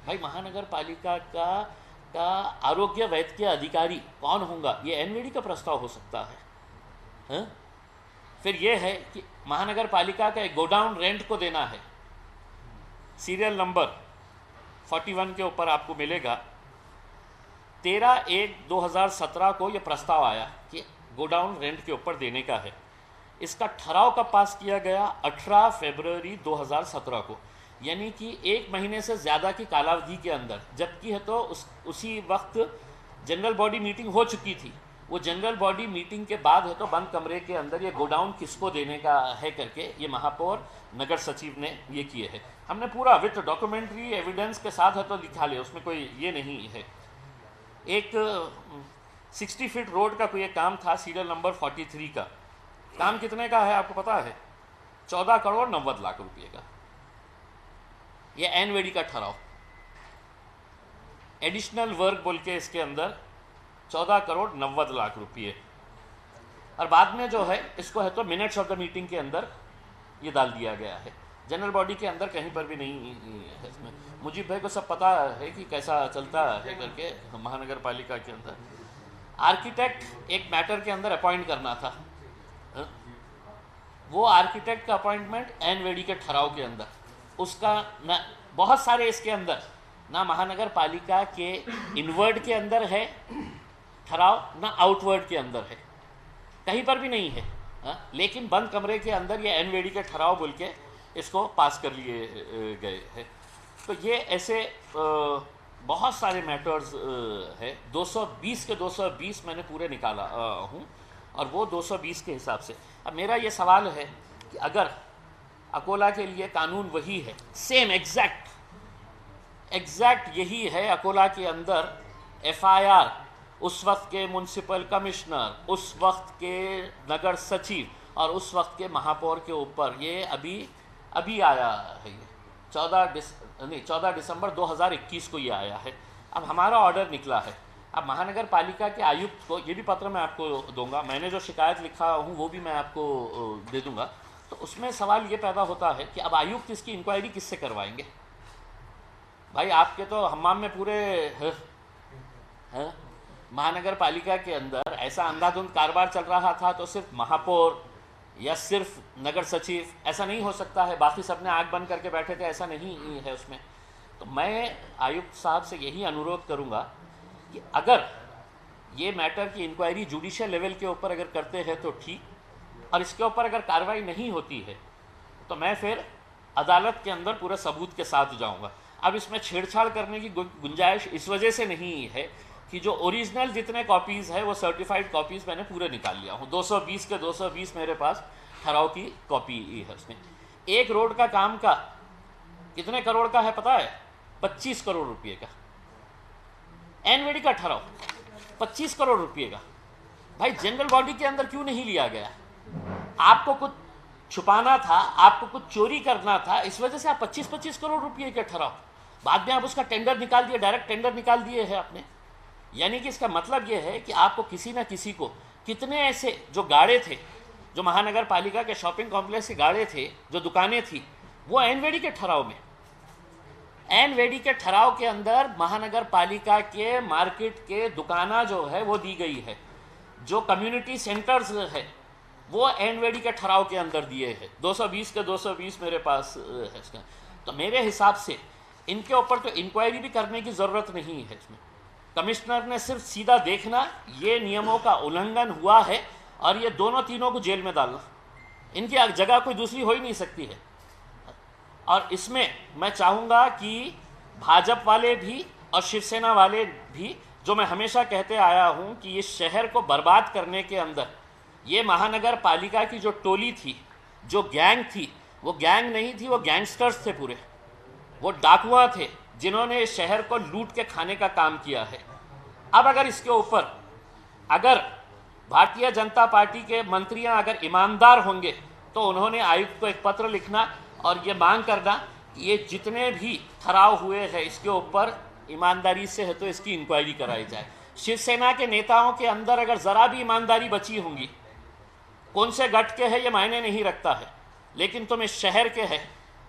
भाई महानगर पालिका का आरोग्य वैद्य अधिकारी कौन होगा, ये एनवीडी का प्रस्ताव हो सकता है, हाँ? फिर ये है कि महानगर पालिका का एक गोडाउन रेंट को देना है, सीरियल नंबर 41 के ऊपर आपको मिलेगा। 13/1/2017 को ये प्रस्ताव आया कि गोडाउन रेंट के ऊपर देने का है। इसका ठहराव कब पास किया गया? 18 फरवरी 2017 को, यानी कि 1 महीने से ज़्यादा की कालावधि के अंदर। जबकि है तो उसी वक्त जनरल बॉडी मीटिंग हो चुकी थी। वो जनरल बॉडी मीटिंग के बाद है तो बंद कमरे के अंदर ये गोडाउन किसको देने का है करके ये महापौर नगर सचिव ने ये किए हैं। हमने पूरा विथ डॉक्यूमेंट्री एविडेंस के साथ है तो लिखा लिया, उसमें कोई ये नहीं है। एक 60 फीट रोड का कोई एक काम था, सीरियल नंबर 43 का। काम कितने का है आपको पता है? 14 करोड़ 90 लाख रुपये का। ये एनवीडी का ठहराव, एडिशनल वर्क बोल के इसके अंदर 14 करोड़ 90 लाख रुपये। और बाद में जो है इसको है तो मिनट्स ऑफ द मीटिंग के अंदर ये डाल दिया गया है, जनरल बॉडी के अंदर कहीं पर भी नहीं है। इसमें मुजीब भाई को सब पता है कि कैसा चलता है करके महानगर पालिका के अंदर। आर्किटेक्ट एक मैटर के अंदर अपॉइंट करना था, वो आर्किटेक्ट का अपॉइंटमेंट एनवीडी के ठहराव के अंदर, उसका न बहुत सारे इसके अंदर ना महानगर पालिका के इनवर्ड के अंदर है ठहराव, ना आउटवर्ड के अंदर है, कहीं पर भी नहीं है। लेकिन बंद कमरे के अंदर ये एनवीडी के ठहराव बोल के इसको पास कर लिए गए हैं। तो ये ऐसे बहुत सारे मैटर्स है। 220 के 220 मैंने पूरे निकाला हूँ, और वो 220 के हिसाब से। अब मेरा ये सवाल है कि अगर अकोला के लिए कानून वही है, सेम एग्जैक्ट यही है अकोला के अंदर, एफआईआर उस वक्त के म्युनिसिपल कमिश्नर, उस वक्त के नगर सचिव और उस वक्त के महापौर के ऊपर, ये अभी आया है। ये 14 दिसंबर 2021 को ये आया है। अब हमारा ऑर्डर निकला है। अब महानगर पालिका के आयुक्त को ये भी पत्र मैं आपको दूंगा, मैंने जो शिकायत लिखा हूँ वो भी मैं आपको दे दूंगा। तो उसमें सवाल ये पैदा होता है कि अब आयुक्त इसकी इंक्वायरी किससे करवाएंगे? भाई आपके तो हम्माम में पूरे महानगर पालिका के अंदर ऐसा अंधाधुंध कारोबार चल रहा था, तो सिर्फ महापौर या सिर्फ नगर सचिव ऐसा नहीं हो सकता है, बाकी सबने आंख बंद करके बैठे थे, ऐसा नहीं है उसमें। तो मैं आयुक्त साहब से यही अनुरोध करूंगा कि अगर ये मैटर की इंक्वायरी जुडिशियल लेवल के ऊपर अगर करते हैं तो ठीक, और इसके ऊपर अगर कार्रवाई नहीं होती है तो मैं फिर अदालत के अंदर पूरे सबूत के साथ जाऊंगा। अब इसमें छेड़छाड़ करने की गुंजाइश इस वजह से नहीं है कि जो ओरिजिनल जितने कॉपीज़ है वो सर्टिफाइड कॉपीज़ मैंने पूरे निकाल लिया हूँ। 220 के 220 मेरे पास ठहराव की कॉपी है उसमें। एक रोड का काम का कितने करोड़ का है पता है? 25 करोड़ रुपये का। एनवीडी का ठहराव 25 करोड़ रुपये का। भाई जनरल बॉडी के अंदर क्यों नहीं लिया गया? आपको कुछ छुपाना था, आपको कुछ चोरी करना था, इस वजह से आप 25-25 करोड़ रुपये के ठहराव। बाद में आप उसका टेंडर निकाल दिए, डायरेक्ट टेंडर निकाल दिए है आपने। यानी कि इसका मतलब ये है कि आपको किसी ना किसी को, कितने ऐसे जो गाड़े थे, जो महानगर पालिका के शॉपिंग कॉम्प्लेक्स के गाड़े थे, जो दुकानें थी, वो एनवीडी के ठहराव में, एनवीडी के ठहराव के अंदर महानगर पालिका के मार्केट के दुकाना जो है वो दी गई है। जो कम्युनिटी सेंटर्स है वो एनवीडी के ठहराव के अंदर दिए हैं। 220 के 220 मेरे पास है इसका। तो मेरे हिसाब से इनके ऊपर तो इंक्वायरी भी करने की ज़रूरत नहीं है। इसमें कमिश्नर ने सिर्फ सीधा देखना ये नियमों का उल्लंघन हुआ है और ये दोनों तीनों को जेल में डालना, इनकी जगह कोई दूसरी हो ही नहीं सकती है। और इसमें मैं चाहूँगा कि भाजपा वाले भी और शिवसेना वाले भी, जो मैं हमेशा कहते आया हूँ कि ये शहर को बर्बाद करने के अंदर ये महानगर पालिका की जो टोली थी, जो गैंग थी, वो गैंग नहीं थी, वो गैंगस्टर्स थे पूरे, वो डाकुआ थे जिन्होंने शहर को लूट के खाने का काम किया है। अब अगर इसके ऊपर अगर भारतीय जनता पार्टी के मंत्रियां अगर ईमानदार होंगे तो उन्होंने आयुक्त को एक पत्र लिखना और ये मांग करना कि ये जितने भी ठहराव हुए हैं इसके ऊपर ईमानदारी से है तो इसकी इंक्वायरी कराई जाए। शिवसेना के नेताओं के अंदर अगर ज़रा भी ईमानदारी बची होंगी, कौन से गट के है ये मायने नहीं रखता है, लेकिन तुम इस शहर के है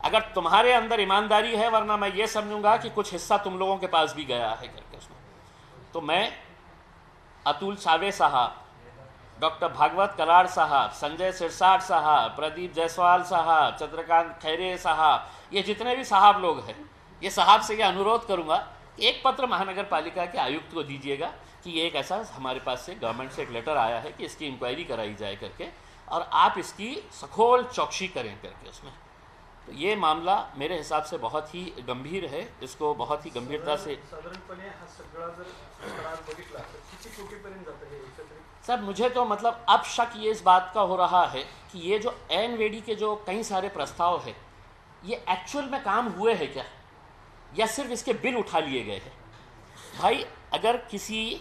अगर तुम्हारे अंदर ईमानदारी है, वरना मैं ये समझूंगा कि कुछ हिस्सा तुम लोगों के पास भी गया है करके उसमें। तो मैं अतुल सावे साहब, डॉक्टर भागवत कराड़ साहब, संजय सिरसाट साहब, प्रदीप जायसवाल साहब, चंद्रकांत खैरे साहब, ये जितने भी साहब लोग हैं, ये साहब से ये अनुरोध करूंगा कि एक पत्र महानगर पालिका के आयुक्त को दीजिएगा कि ये एक ऐसा हमारे पास से गवर्नमेंट से एक लेटर आया है कि इसकी इंक्वायरी कराई जाए करके, और आप इसकी सखोल चौकसी करें करके उसमें। तो ये मामला मेरे हिसाब से बहुत ही गंभीर है, इसको बहुत ही गंभीरता से सर, मुझे तो मतलब अब शक ये इस बात का हो रहा है कि ये जो एनवेडी के जो कई सारे प्रस्ताव है, ये एक्चुअल में काम हुए हैं क्या, या सिर्फ इसके बिल उठा लिए गए हैं। भाई अगर किसी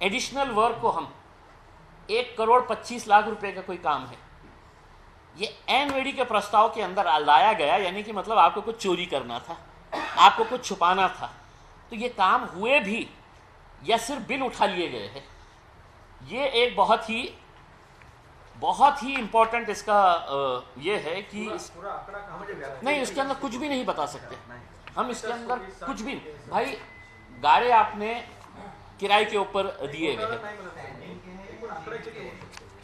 एडिशनल वर्क को हम 1,25,00,000 रुपए का कोई काम है, ये एनवेडी के प्रस्ताव के अंदर लाया गया, यानी कि मतलब आपको कुछ चोरी करना था, आपको कुछ छुपाना था, तो ये काम हुए भी या सिर्फ बिल उठा लिए गए हैं। ये एक बहुत ही इंपॉर्टेंट इसका ये है कि नहीं, इसके अंदर कुछ भी नहीं बता सकते हम, इसके अंदर कुछ भी। भाई गाड़े आपने किराए के ऊपर दिए हुए हैं,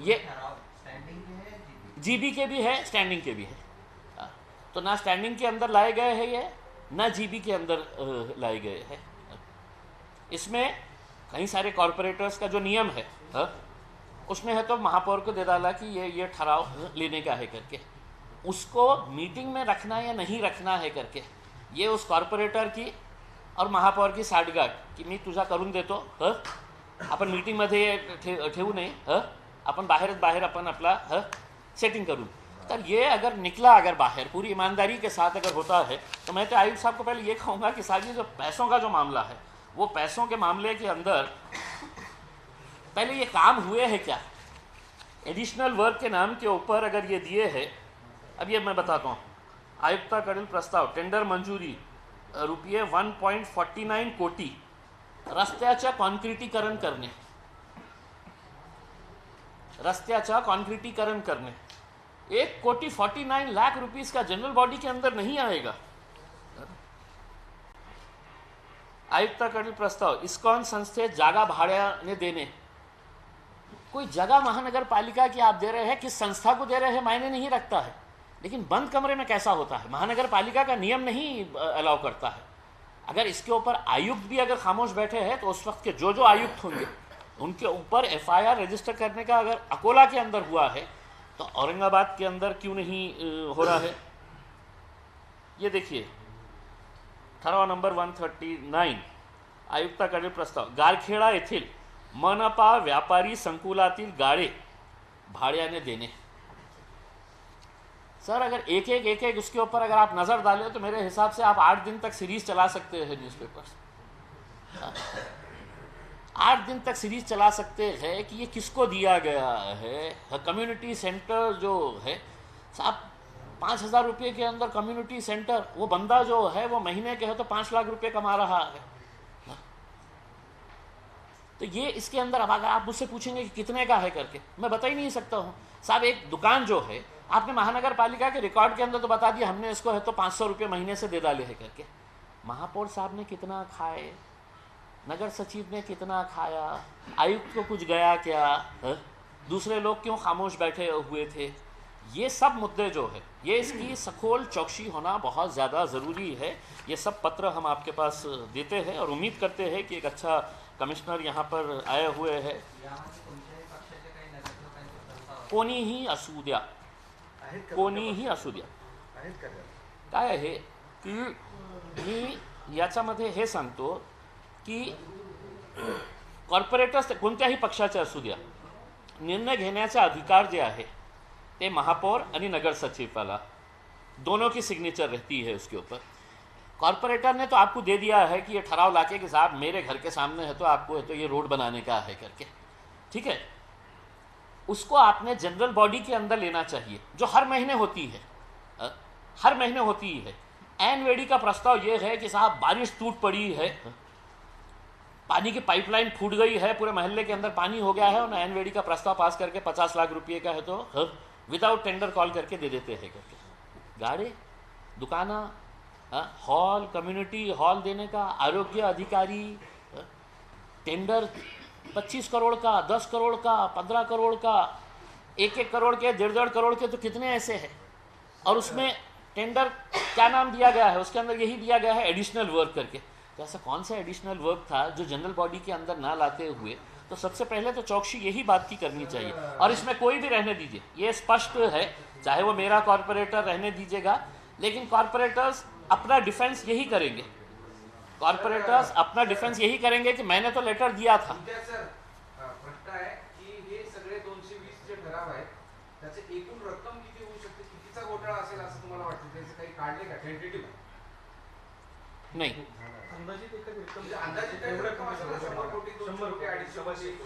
ये जीबी के भी है, स्टैंडिंग के भी है। तो ना स्टैंडिंग के अंदर लाए गए हैं ये, ना जीबी के अंदर लाए गए हैं। इसमें कई सारे कॉरपोरेटर्स का जो नियम है उसमें है तो महापौर को दे डाला कि ये ठहराव लेने का है करके, उसको मीटिंग में रखना या नहीं रखना है करके, ये उस कॉरपोरेटर की और महापौर की साठगाठ की मी तुझा करून देतो, आपण मीटिंगमध्ये ठेवू नये, आपण बाहेर आपण आपला सेटिंग करूँ। तर ये अगर निकला, अगर बाहर पूरी ईमानदारी के साथ अगर होता है, तो मैं तो आयुक्त साहब को पहले ये कहूँगा कि साहब ये जो पैसों का जो मामला है, वो पैसों के मामले के अंदर पहले ये काम हुए हैं क्या, एडिशनल वर्क के नाम के ऊपर अगर ये दिए हैं। अब ये मैं बताता हूँ, आयुक्ताकडील प्रस्ताव, टेंडर मंजुरी रुपये 1.49 कोटी रस्त्याच्या कॉन्क्रिटीकरण करणे, रस्त्याचा कॉन्क्रिटीकरण करणे, 1,49,00,000 रुपीस का जनरल बॉडी के अंदर नहीं आएगा। आयुक्ताकडील प्रस्ताव, इस्कॉन संस्थेत जागा भाड्याने देने, कोई जगह महानगर पालिका की आप दे रहे हैं, किस संस्था को दे रहे हैं मायने नहीं रखता है, लेकिन बंद कमरे में कैसा होता है महानगर पालिका का नियम नहीं अलाउ करता है। अगर इसके ऊपर आयुक्त भी अगर खामोश बैठे हैं, तो उस वक्त के जो आयुक्त होंगे उनके ऊपर FIR रजिस्टर करने का अगर अकोला के अंदर हुआ है, तो औरंगाबाद के अंदर क्यों नहीं हो रहा है। ये देखिए ठराव नंबर 139, आयुक्ताकडील प्रस्ताव, गारखेडा येथील मनपा व्यापारी संकुलातील गाळे भाड्याने देने। सर अगर एक एक उसके ऊपर अगर आप नज़र डालें, तो मेरे हिसाब से आप 8 दिन तक सीरीज चला सकते हैं न्यूज़पेपर्स, 8 दिन तक सीरीज चला सकते हैं कि ये किसको दिया गया है। कम्युनिटी सेंटर जो है साहब, 5,000 रुपये के अंदर कम्युनिटी सेंटर, वो बंदा जो है वो महीने के है तो 5 लाख रुपए कमा रहा है। तो ये इसके अंदर, अब अगर आप मुझसे पूछेंगे कि कितने का है करके, मैं बता ही नहीं सकता हूँ साहब। एक दुकान जो है, आपने महानगर पालिका के रिकॉर्ड के अंदर तो बता दिया हमने इसको है तो 500 रुपये महीने से दे डाले हैं करके, महापौर साहब ने कितना खाए, नगर सचिव ने कितना खाया, आयुक्त को कुछ गया क्या, दूसरे लोग क्यों खामोश बैठे हुए थे। ये सब मुद्दे जो है, ये इसकी सखोल चौकसी होना बहुत ज़्यादा ज़रूरी है। ये सब पत्र हम आपके पास देते हैं और उम्मीद करते हैं कि एक अच्छा कमिश्नर यहाँ पर आए हुए हैं। कोणीही असू द्या, कोणीही असू द्या, काय आहे की मी याच्यामध्ये हे सांगतो की कॉर्पोरेटर्स कोणत्याही पक्षाचे असू द्या, निर्णय घेण्याचा अधिकार जे आहे ते महापौर आणि नगर सचिवाला दोनों की सिग्नेचर रहती है उसके ऊपर। कॉर्पोरेटर ने तो आपको दे दिया है कि ये ठराव लाके कि साहब मेरे घर के सामने है तो आपको है तो ये रोड बनाने का है करके, ठीक है, उसको आपने जनरल बॉडी के अंदर लेना चाहिए जो हर महीने होती है, हर महीने होती है। एनवेडी का प्रस्ताव ये है कि साहब बारिश टूट पड़ी है, पानी की पाइपलाइन फूट गई है, पूरे मोहल्ले के अंदर पानी हो गया है, और एनवेडी का प्रस्ताव पास करके 50 लाख रुपये का है तो विदाउट टेंडर कॉल करके दे देते हैं करके। गाड़े दुकाना, हॉल, कम्युनिटी हॉल देने का, आरोग्य अधिकारी, टेंडर 25 करोड़ का, 10 करोड़ का, 15 करोड़ का, 1-1 करोड़ के, 1.5 करोड़ के, तो कितने ऐसे हैं। और उसमें टेंडर क्या नाम दिया गया है, उसके अंदर यही दिया गया है एडिशनल वर्क करके। तो ऐसा कौन सा एडिशनल वर्क था जो जनरल बॉडी के अंदर ना लाते हुए, तो सबसे पहले तो चौकसी यही बात की करनी चाहिए। और इसमें कोई भी रहने दीजिए, ये स्पष्ट है, चाहे वो मेरा कॉरपोरेटर रहने दीजिएगा, लेकिन कॉरपोरेटर्स अपना डिफेंस यही करेंगे, कॉरपोरेटर्स अपना डिफेंस यही करेंगे कि मैंने तो लेटर दिया था। नहीं,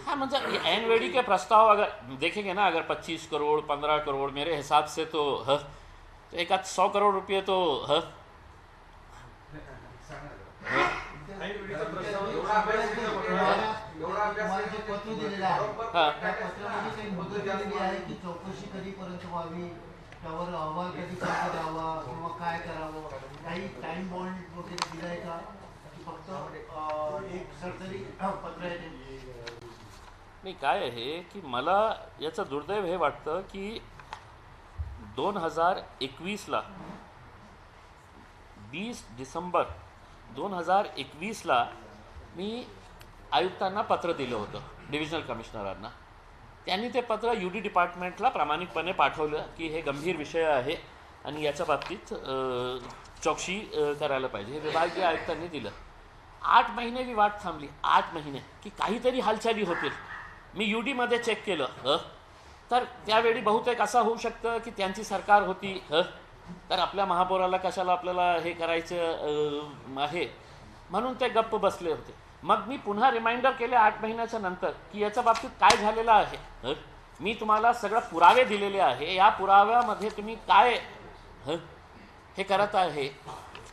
हाँ मतलब ऐन वेड़ी के प्रस्ताव अगर देखेंगे ना, अगर 25 करोड़ 15 करोड़ मेरे हिसाब से तो तो एक 100 करोड़ रुपये तो चौकशी कधीपर्यंत व्हावी, त्यावर अहवाल कधी सादर द्यावा किंवा काय करावं, काही टाइम बॉन्ड वगैरे दिलाय का, फक्त एक सरकारी पत्र आहे ते? नाही, काय आहे की मला याचं दुर्दैव हे वाटतं की 2021ला 20 डिसेंबर 2021ला मी आयुक्तांना पत्र दिलं होतं, डिव्हिजनल कमिशनरांना. त्यांनी ते पत्र UD डिपार्टमेंटला प्रामाणिकपणे पाठवलं की हे गंभीर विषय आहे आणि याच्या बाबतीत चौकशी करायला पाहिजे, हे विभागीय आयुक्तांनी दिलं. 8 महिने मी वाट थांबली, 8 महिने की काहीतरी हालचाली होतील. मी UDमध्ये चेक केलं, तर त्यावेळी बहुतेक असं होऊ शकतं की त्यांची सरकार होती, तर आपल्या महापौराला कशाला आपल्याला हे करायचं आहे म्हणून ते गप्प बसले होते. मग मी पुन्हा रिमाइंडर केले 8 महिन्याच्या नंतर की याच्या बाबतीत काय झालेलं आहे, मी तुम्हाला सगळं पुरावे दिलेले आहे, या पुराव्यामध्ये तुम्ही काय हे करत आहे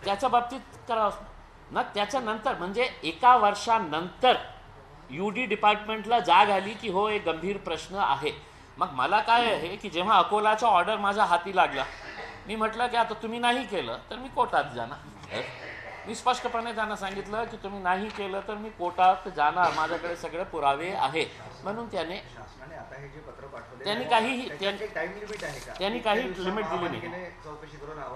त्याच्या बाबतीत करा ना. त्याच्यानंतर म्हणजे 1 वर्षानंतर UD डिपार्टमेंटला जाग आली की हो एक गंभीर प्रश्न आहे. मग मला काय आहे की जेव्हा अकोलाचा ऑर्डर माझ्या हाती लागला, मी म्हटलं की आता तुम्ही नाही केलं तर मी कोर्टात जाणार. मी स्पष्टपणे त्यांना सांगितलं की तुम्ही नाही केलं तर मी कोर्टात जाणार, माझ्याकडे सगळे पुरावे आहे. म्हणून त्यांनी काही लिमिट दिली नाही.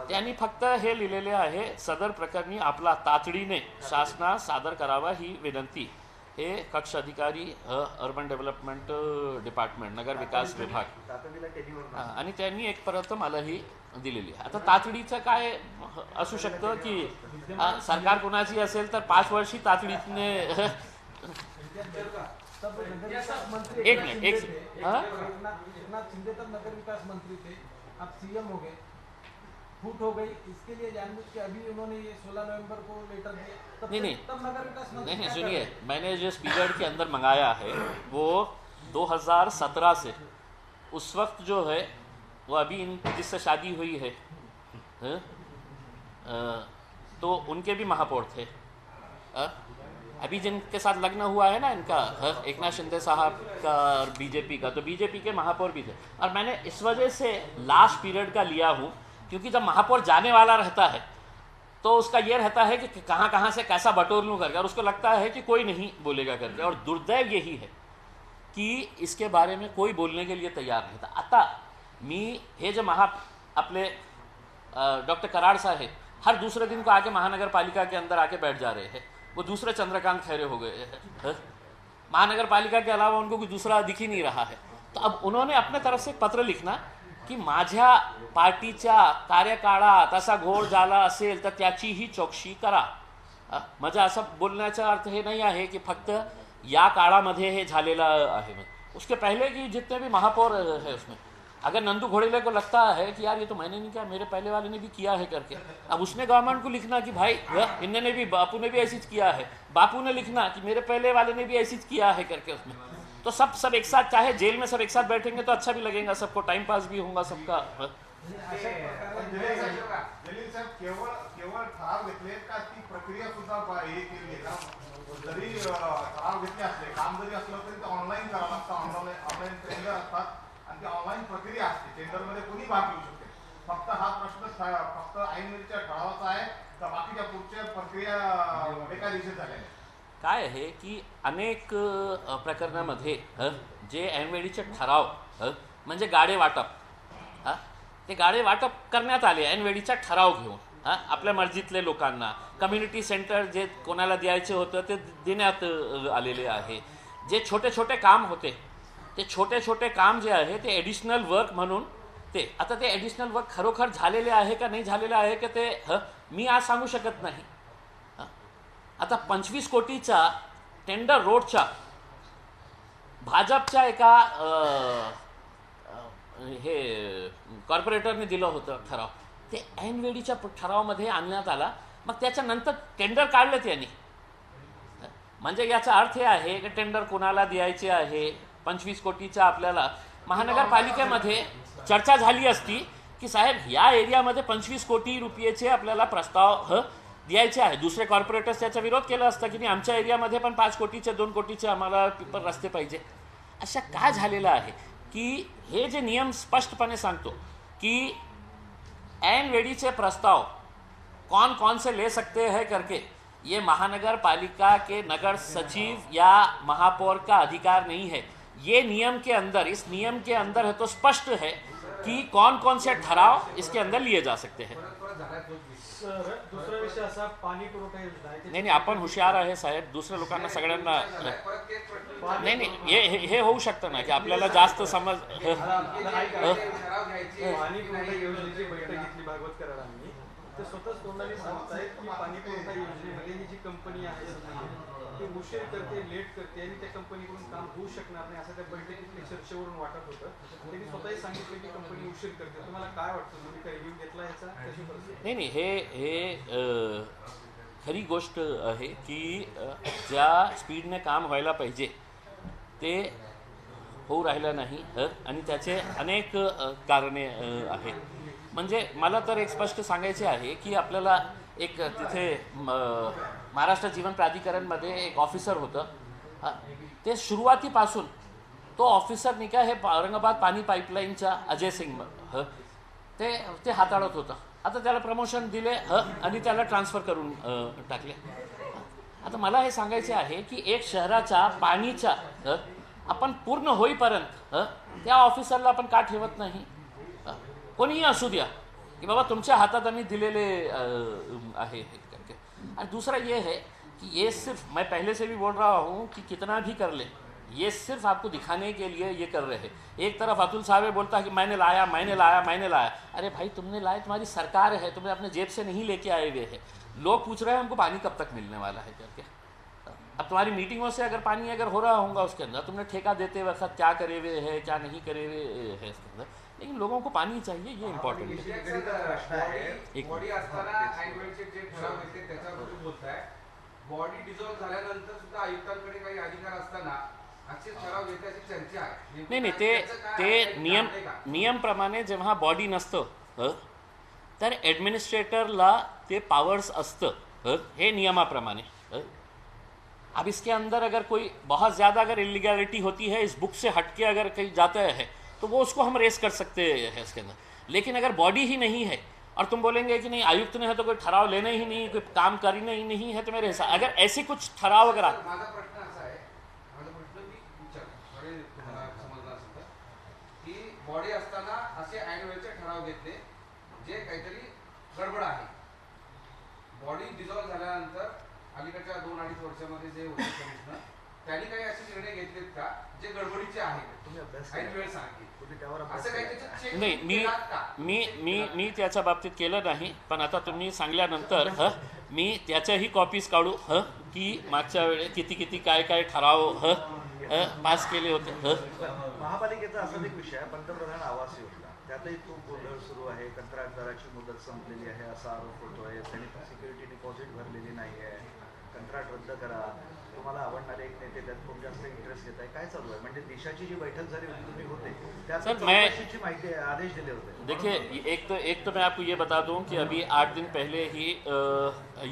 त्यांनी फक्त हे लिहिलेले आहे, सदर प्रकरणी आपला तातडीने शासनास सादर करावा ही विनंती. हे कक्ष अधिकारी अर्बन डेव्हलपमेंट डिपार्टमेंट, नगर विकास विभाग, आणि त्यांनी एक परत मलाही दिलेली. आता तातडीचं काय असू शकतं की सरकार कुणाची असेल तर 5 वर्षी तातडीने एक मिनट एकनाथ शिंदे तब नगर विकास मंत्री थे, अब CM हो गए, फूट हो गई, इसके लिए जानबूझ के अभी उन्होंने ये 16 नवंबर को लेटर दिया. तब नगर विकास मंत्री नहीं सुनिए, मैंने जिस पीरियड के अंदर मंगाया है वो 2017 से, उस वक्त जो है वो अभी इन जिससे शादी हुई है, तो उनके भी महापौर थे. अभी जिनके साथ लग्न हुआ है ना इनका, एकनाथ शिंदे साहब का और बीजेपी का, तो बीजेपी के महापौर भी थे. और मैंने इस वजह से लास्ट पीरियड का लिया हूँ क्योंकि जब महापौर जाने वाला रहता है तो उसका ये रहता है कि कहाँ कहाँ से कैसा बटोर लूँ करके, और उसको लगता है कि कोई नहीं बोलेगा करके. और दुर्दैव यही है की इसके बारे में कोई बोलने के लिए तैयार नहीं था. आता मी हे जे आपले डॉक्टर कराड साहेब हर दूसरे दिन को आके महानगर पालिका के अंदर आके बैठ जा रहे हैं, वो दूसरे चंद्रकांत खैरे हो गए हैं. महानगर पालिका के अलावा उनको कोई दूसरा दिख ही नहीं रहा है. तो अब उन्होंने अपने तरफ से पत्र लिखना की माझ्या पार्टीच्या कार्यकाळात असा घोळ झाला असेल तर त्याचीही चौकशी करा. म्हणजे असं बोलण्याचा अर्थ हे नहीं आहे कि फक्त या काळामध्ये हे झालेलं आहे. उसके पहले की जितने भी महापौर है उसमें, अगर नंदू घोड़ेले को लगता है कि यार ये तो मैंने नहीं किया, मेरे पहले वाले ने भी किया है करके, अब उसने गवर्नमेंट को लिखना कि भाई इन्होंने भी, बापू ने भी ऐसी किया है, बापू ने लिखना कि मेरे पहले वाले ने भी ऐसी किया है करके उसमें. तो सब एक साथ, चाहे जेल में सब एक साथ बैठेंगे तो अच्छा भी लगेगा, सबको टाइम पास भी होगा सबका. केवळ ठराव घेतले का ती प्रक्रिया सुद्धा हे केली आहे का? जरी ठराव घेतले असले, काम जरी असलं तरी ते ऑनलाईन करावं लागतं, ऑनलाईन टेंडर असतात आणि ती ऑनलाईन प्रक्रिया असते. टेंडरमध्ये कोणी भाग घेऊ शकते. फक्त हा प्रश्न फक्त ऐनवेळच्या ठरावाचा आहे का बाकीच्या पुढच्या प्रक्रिया बेकायदेशीर झाल्या आहेत? काय आहे की अनेक प्रकरणामध्ये जे ऐनवेळीचे ठराव म्हणजे गाडे वाटप ते गाडे वाटप करण्यात आले ऐनवेळीचा ठराव घेऊन आपल्या मर्जीतले लोकांना कम्युनिटी सेंटर जे कोणाला द्यायचे होतं ते देण्यात आलेले आहे. जे छोटे छोटे काम होते ते छोटे छोटे काम जे आहे ते ॲडिशनल वर्क म्हणून ते आता ते ॲडिशनल वर्क खरोखर झालेले आहे का नाही झालेले आहे का ते मी आज सांगू शकत नाही. आता 25 कोटीचा टेंडर रोडच्या भाजपच्या एका हे कॉर्पोरेटरने दिलं होतं ठराव ते ऐनवेळीच्या ठरावामध्ये आणण्यात आला. मग त्याच्यानंतर टेंडर काढलं त्यांनी. म्हणजे याचा अर्थ हे आहे की टेंडर कोणाला द्यायचे आहे 25 कोटीचा आपल्याला महानगरपालिकेमध्ये चर्चा झाली असती की साहेब या एरियामध्ये 25 कोटी रुपयेचे आपल्याला प्रस्ताव द्यायचे आहे. दुसरे कॉर्पोरेटर्स त्याचा विरोध केला असता की नाही आमच्या एरियामध्ये पण 5 कोटीचे 2 कोटीचे आम्हाला रस्ते पाहिजे. अशा का झालेलं आहे की हे जे नियम स्पष्टपणे सांगतो की ऐनवेळीचे प्रस्ताव कौन कौन से ले सकते हैं करके ये महानगर पालिका के नगर सचिव या महापौर का अधिकार नहीं है. ये नियम के अंदर इस नियम के अंदर है तो स्पष्ट है कि कौन कौन से ठराव इसके अंदर लिए जा सकते हैं. दुसरा विषय असा पाणी पुरवठा योजना आहे. नाही आपण हुशार आहे साहेब. दुसऱ्या लोकांना सगळ्यांना नाही हे होऊ शकतं ना की आपल्याला जास्त समज पाणी पुरवठा योजनेची बैठक घेतली भागवत कराडांनी ते स्वतःच तोंडाने सांगतायत की पाणी पुरवठा योजनेमध्ये ही जी कंपनी आहे ती उशीर करते लेट करते आणि त्या कंपनीकडून काम होऊ शकणार नाही असं त्या बैठकीतल्या चर्चेवरून वाटत होतं. त्यांनी स्वतःही सांगितलं की कंपनी उशीर करते. तुम्हाला काय वाटतं तुम्ही काय रिव्ह्यू घेतला याचा कशी परिस्थिती? नाही हे खरी गोष्ट आहे की ज्या स्पीडने काम व्हायला पाहिजे ते होऊ राहिलं नाही आणि त्याचे अनेक कारणे आहेत. म्हणजे मला तर एक स्पष्ट सांगायचे आहे की आपल्याला एक तिथे महाराष्ट्र जीवन प्राधिकरणमध्ये एक ऑफिसर होतं ते सुरुवातीपासून तो ऑफिसर नाही का हे औरंगाबाद पाणी पाईपलाईनच्या अजय सिंग ते हाताळत होतं. आता त्याला प्रमोशन दिले आणि त्याला ट्रान्सफर करून टाकले. आता मला हे सांगायचे आहे की एक शहराच्या पाणीच्या आपण पूर्ण होईपर्यंत त्या ऑफिसरला आपण का ठेवत नाही. कोणीही असू द्या कि बाबा तुमच्या हातात आम्ही दिलेले आहे करके. और दूसरा ये है कि ये सिर्फ मैं पहले से भी बोल रहा हूँ कि कितना भी कर ले ये सिर्फ आपको दिखाने के लिए ये कर रहे हैं. एक तरफ अतुल साहब बोलता है कि मैंने लाया. अरे भाई तुमने लाया तुम्हारी सरकार है तुमने अपने जेब से नहीं लेके आए हुए हैं. लोग पूछ रहे हैं हमको पानी कब तक मिलने वाला है करके. अब तुम्हारी मीटिंगों से अगर पानी अगर हो रहा होगा उसके अंदर तुमने ठेका देते वक्त क्या करे हुए है क्या नहीं करे हुए है इसके अंदर. लेकिन लोगों को पानी चाहिए ये इम्पॉर्टेंट है. बॉडी डिझॉल्व झाल्यानंतर सुद्धा आयुक्तांकडे काही अधिकार असताना असे ठराव घेण्याची चर्चा आहे. नाही ते नियमप्रमाणे जेव्हा बॉडी नसतं तर ॲडमिनिस्ट्रेटरला ते पावर्स असतं हे नियमाप्रमाणे. अब इसके अंदर अगर कोई बहुत ज़्यादा अगर इलीगैलिटी होती है इस बुक से हटके अगर कहीं जाता है तो वो उसको हम रेस कर सकते हैं इसके अंदर. लेकिन अगर बॉडी ही नहीं है और तुम बोलेंगे कि नहीं आयुक्त ने है तो कोई ठराव लेना ही नहीं कोई काम करना ही नहीं है तो मेरे हिसाब अगर ऐसे कुछ ठराव अगर माझा प्रश्न असा आहे मी तुम्हाला समजला असेल की बॉडी असताना असे ऐनवेळचे ठराव घेतले जे काहीतरी गडबड आहे. बॉडी डिझॉल्व झाल्यानंतर अलीकडच्या 2-2.5 वर्षामध्ये जे होते कमिशनर त्यांनी काही असे निर्णय घेतलेत का जे गडबडीचे आहेत ऐनवेळ सांगितले असं काही त्याच्यात check नाही केलात का? मी त्याच्या बाबतीत केलं नाही. पण आता तुम्ही सांगल्यानंतर मी त्याच्याही कॉपीज काढू की मागच्या वेळे किती काय ठराव पास केले होते. महापालिकेचा असाच एक विषय आहे पंतप्रधान आवास योजना त्यातही खूप गोंधळ सुरू आहे. कंत्राटदाराची मुदत संपलेली आहे असा आरोप होतोय. त्यांनी सिक्युरिटी डिपॉझिट भरलेली नाही आहे. कंत्राट रद्द करा. तुम्हाला आवडणारे एक नेते त्यात खूप जास्त इंटरेस्ट घेत आहे. काय चालू आहे म्हणजे दिशाची जी बैठक झाली होती तुम्ही होते त्यात चौकशीची माहिती आदेश दिले होते. देखिए एक तो मैं आपको ये बता दूं कि अभी 8 दिन पहले ही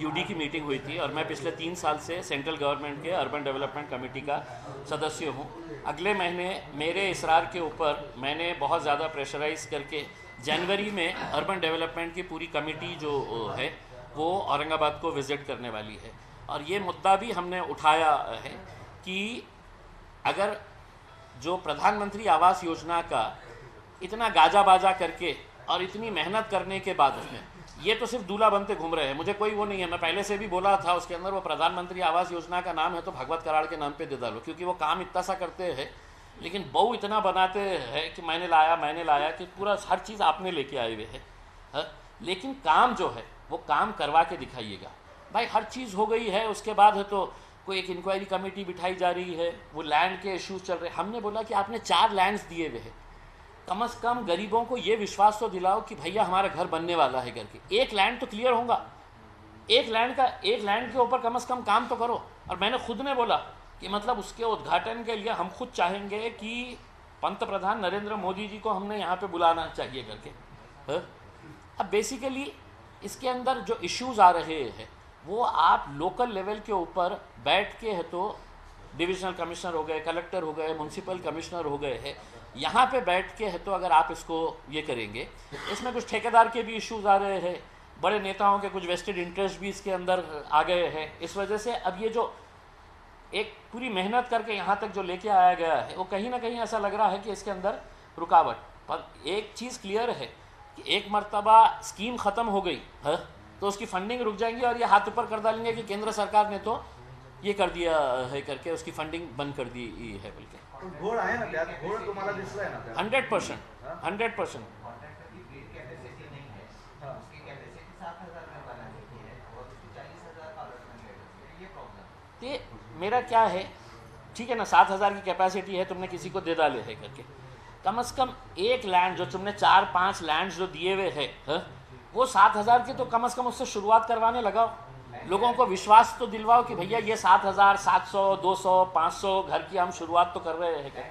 यूडी की मीटिंग हुई थी और मैं पिछले 3 साल से सेंट्रल गवर्नमेंट के अर्बन डेवलपमेंट कमेटी का सदस्य हूँ. अगले महीने मेरे इसरार के ऊपर मैंने बहुत ज़्यादा प्रेशराइज करके जनवरी में अर्बन डेवलपमेंट की पूरी कमेटी जो है वो औरंगाबाद को विज़िट करने वाली है, और ये मुद्दा भी हमने उठाया है कि अगर जो प्रधानमंत्री आवास योजना का इतना गाजा बाजा करके और इतनी मेहनत करने के बाद उसमें ये तो सिर्फ दूल्हा बनते घूम रहे हैं, मुझे कोई वो नहीं है, मैं पहले से भी बोला था उसके अंदर वो प्रधानमंत्री आवास योजना का नाम है तो भगवत कराड़ के नाम पे दे डालो, क्योंकि वो काम इतना सा करते हैं लेकिन बहू इतना बनाते हैं कि मैंने लाया कि पूरा हर चीज़ आपने लेके आए हुए हैं, लेकिन काम जो है वो काम करवा के दिखाइएगा। भाई हर चीज़ हो गई है, उसके बाद है तो कोई एक इंक्वायरी कमेटी बिठाई जा रही है, वो लैंड के इश्यूज चल रहे हैं। हमने बोला कि आपने 4 लैंड्स दिए हुए हैं, कम से कम गरीबों को ये विश्वास तो दिलाओ कि भैया हमारा घर बनने वाला है करके। एक लैंड तो क्लियर होगा, एक लैंड के ऊपर कम से कम काम तो करो। और मैंने खुद ने बोला कि मतलब उसके उद्घाटन के लिए हम खुद चाहेंगे कि पंत प्रधान नरेंद्र मोदी जी को हमने यहाँ पे बुलाना चाहिए करके। अब बेसिकली इसके अंदर जो इश्यूज आ रहे हैं वो आप लोकल लेवल के ऊपर बैठ के है तो डिविजनल कमिश्नर हो गए, कलेक्टर हो गए, म्यूनसिपल कमिश्नर हो गए हैं, यहाँ पे बैठ के है तो अगर आप इसको ये करेंगे, इसमें कुछ ठेकेदार के भी इश्यूज आ रहे हैं, बड़े नेताओं के कुछ वेस्टेड इंटरेस्ट भी इसके अंदर आ गए हैं। इस वजह से अब ये जो एक पूरी मेहनत करके यहाँ तक जो लेके आया गया है वो कहीं ना कहीं ऐसा लग रहा है कि इसके अंदर रुकावट। पर एक चीज़ क्लियर है कि एक मर्तबा स्कीम ख़त्म हो गई है तो उसकी फंडिंग रुक जाएंगी और ये हाथ ऊपर कर डालेंगे कि केंद्र सरकार ने तो ये कर दिया है करके उसकी फंडिंग बंद कर दी है बोल के। पण घोळ आहे ना त्यात, घोळ तुम्हाला दिसलाय ना त्यात? 100%। तो मेरा क्या है, ठीक है ना, 7,000 की कैपेसिटी है, तुमने किसी को दे डाले है करके, कम से कम एक लैंड जो तुमने 4-5 लैंड जो दिए हुए है वो 7,000 के तो कम से कम उससे शुरुआत करवाने लगाओ, लोगों को विश्वास तो दिलवाओ कि भैया ये 7,000, 700, 200, 500 घर की हम शुरुआत तो कर रहे हैं।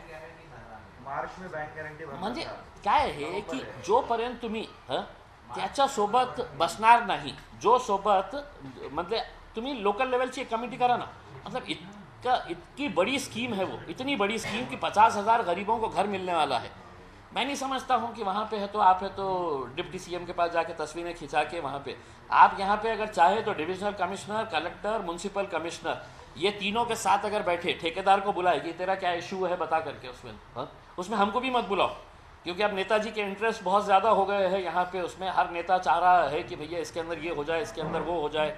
मार्च में बँक गॅरंटी म्हणजे काय आहे की जोपर्यंत तुम्ही त्याच्यासोबत बसणार नाही, जो सोबत म्हणजे तुम्ही लोकल लेवलची एक कमिटी करा ना, मतलब इतनी बड़ी स्कीम है वो, इतनी बड़ी स्कीम कि 50,000 गरीबों को घर मिलने वाला है। मैं नहीं समझता हूँ कि वहाँ पे है तो आप है तो डिप्टी सीएम के पास जाके तस्वीरें खिंचा के वहाँ पे आप यहाँ पे अगर चाहे तो divisional commissioner, collector, municipal commissioner ये तीनों के साथ अगर बैठे ठेकेदार को बुलाए कि तेरा क्या इशू है बता करके उसमें हमको भी मत बुलाओ, क्योंकि अब नेताजी के इंटरेस्ट बहुत ज़्यादा हो गए हैं यहाँ पे। उसमें हर नेता चाह रहा है कि भैया इसके अंदर ये हो जाए, इसके अंदर वो हो जाए,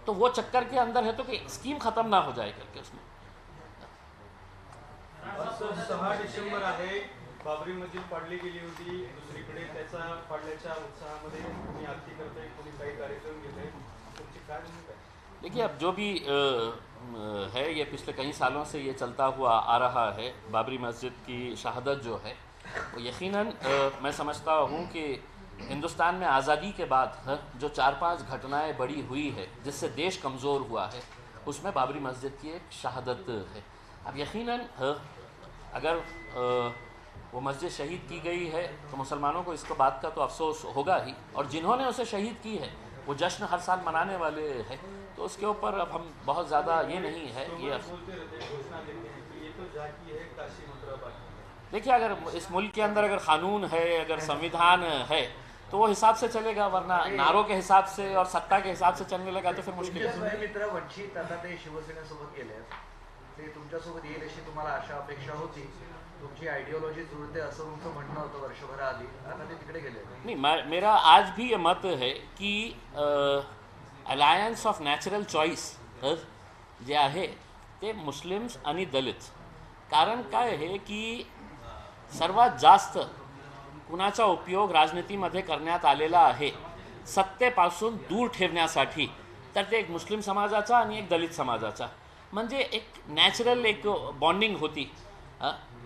तो वो चक्कर के अंदर है तो कि स्कीम ख़त्म ना हो जाए करके उसमें। 6 डिसेंबर आहे, बाबरी मस्जिद पाडली गेली होती, दुसरीकडे त्याचा पाडल्याच्या उत्साहामध्ये कोणी आरती करते, कोणी काही कार्यक्रम घेते, तुमची काय भूमिका आहे? देखिए अब जो भी है ये पिछले कई सालों से ये चलता हुआ आ रहा है, बाबरी मस्जिद की शहादत जो है वो यकीनन मैं समझता हूँ कि हिंदुस्तान में आज़ादी के बाद जो 4-5 घटनाएं बड़ी हुई है जिससे देश कमज़ोर हुआ है उसमें बाबरी मस्जिद की एक शहादत है। अब यकीनन अगर वो मस्जिद शहीद की गई है तो मुसलमानों को इसको बात का तो अफसोस होगा ही, और जिन्होंने उसे शहीद की है वो जश्न हर साल मनाने वाले हैं, तो उसके ऊपर अब हम बहुत ज़्यादा ये नहीं है ये बोलते रहते हैं, घोषणा देते हैं कि ये तो जाती है काशी मथुरा बाकी। देखिए अगर इस मुल्क के अंदर अगर कानून है, अगर संविधान है तो वो हिसाब से चलेगा, वरना नारों के हिसाब से और सत्ता के हिसाब से चलने लगा तो फिर मुश्किल है। तुमचे मित्र वंचित आता ते शिवसेनेसोबत गेले, ते तुमच्यासोबत येईल अशी तुम्हाला आशा अपेक्षा होती, तुमची आयडियोलॉजी जुळते असं तुमचं म्हणणं होतं वर्षभराआधी, आता ते तिकडे गेले? नहीं, मेरा आज भी ये मत है कि अलायन्स ऑफ नॅचरल चॉईस जे आहे ते मुस्लिम्स आणि दलित, कारण काय आहे की सर्वात जास्त कुणाचा उपयोग राजनीतीमध्ये करण्यात आलेला आहे सत्तेपासून दूर ठेवण्यासाठी, तर ते एक मुस्लिम समाजाचा आणि एक दलित समाजाचा, म्हणजे एक नॅचरल एक बॉन्डिंग होती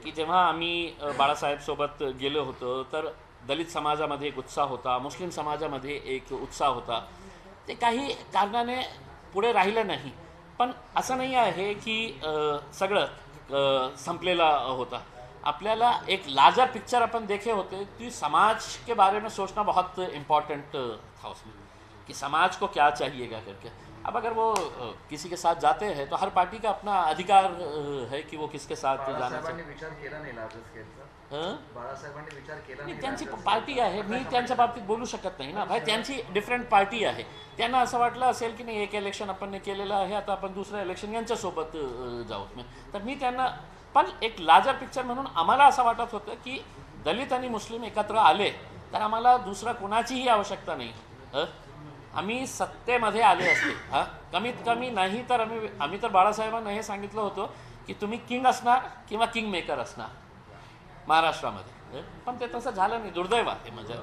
की जेव्हा आम्ही बाळासाहेबसोबत गेलो होतो तर दलित समाजामध्ये एक उत्साह होता, मुस्लिम समाजामध्ये एक उत्साह होता, ते काही कारणाने पुढे राहिलं नाही। पण असं नाही आहे की सगळं संपलेला होता। आपल्याला एक लार्जर पिक्चर अपन देखे होते कि समाज के बारे में सोचना बहुत इम्पॉर्टेंट था उसमें, कि समाज को क्या चाहिएगा करके। अब अगर वो किसी के साथ जाते हैं तो हर पार्टी का अपना अधिकार है की वो किसके साथ जाना बाळासाहेबांनी विचार केला नाही लार्ज स्केलचा. हं? बाळासाहेबांनी विचार केला नाही, नाही त्यांची larger पार्टी आहे, मी त्यांच्या बाबतीत बोलू शकत नाही ना भाई. त्यांची डिफरंट पार्टी आहे. त्यांना असं वाटलं असेल की नाही एक इलेक्शन आपण केलेलं आहे, आता आपण दुसरं इलेक्शन यांच्यासोबत जाऊ. तर मी त्यांना पण एक लार्जर पिक्चर म्हणून आम्हाला असं वाटत होतं की दलित आणि मुस्लिम एकत्र आले तर आम्हाला दुसरं कोणाचीही आवश्यकता नाही. आम्ही सत्तेमध्ये आले असते. कमीत कमी नाही तर आम्ही तर बाळासाहेबांना हे सांगितलं होतं की तुम्ही किंग असणार किंवा किंग मेकर असणार महाराष्ट्रामध्ये. पण ते तसं झालं नाही, दुर्दैव आहे म्हणजे.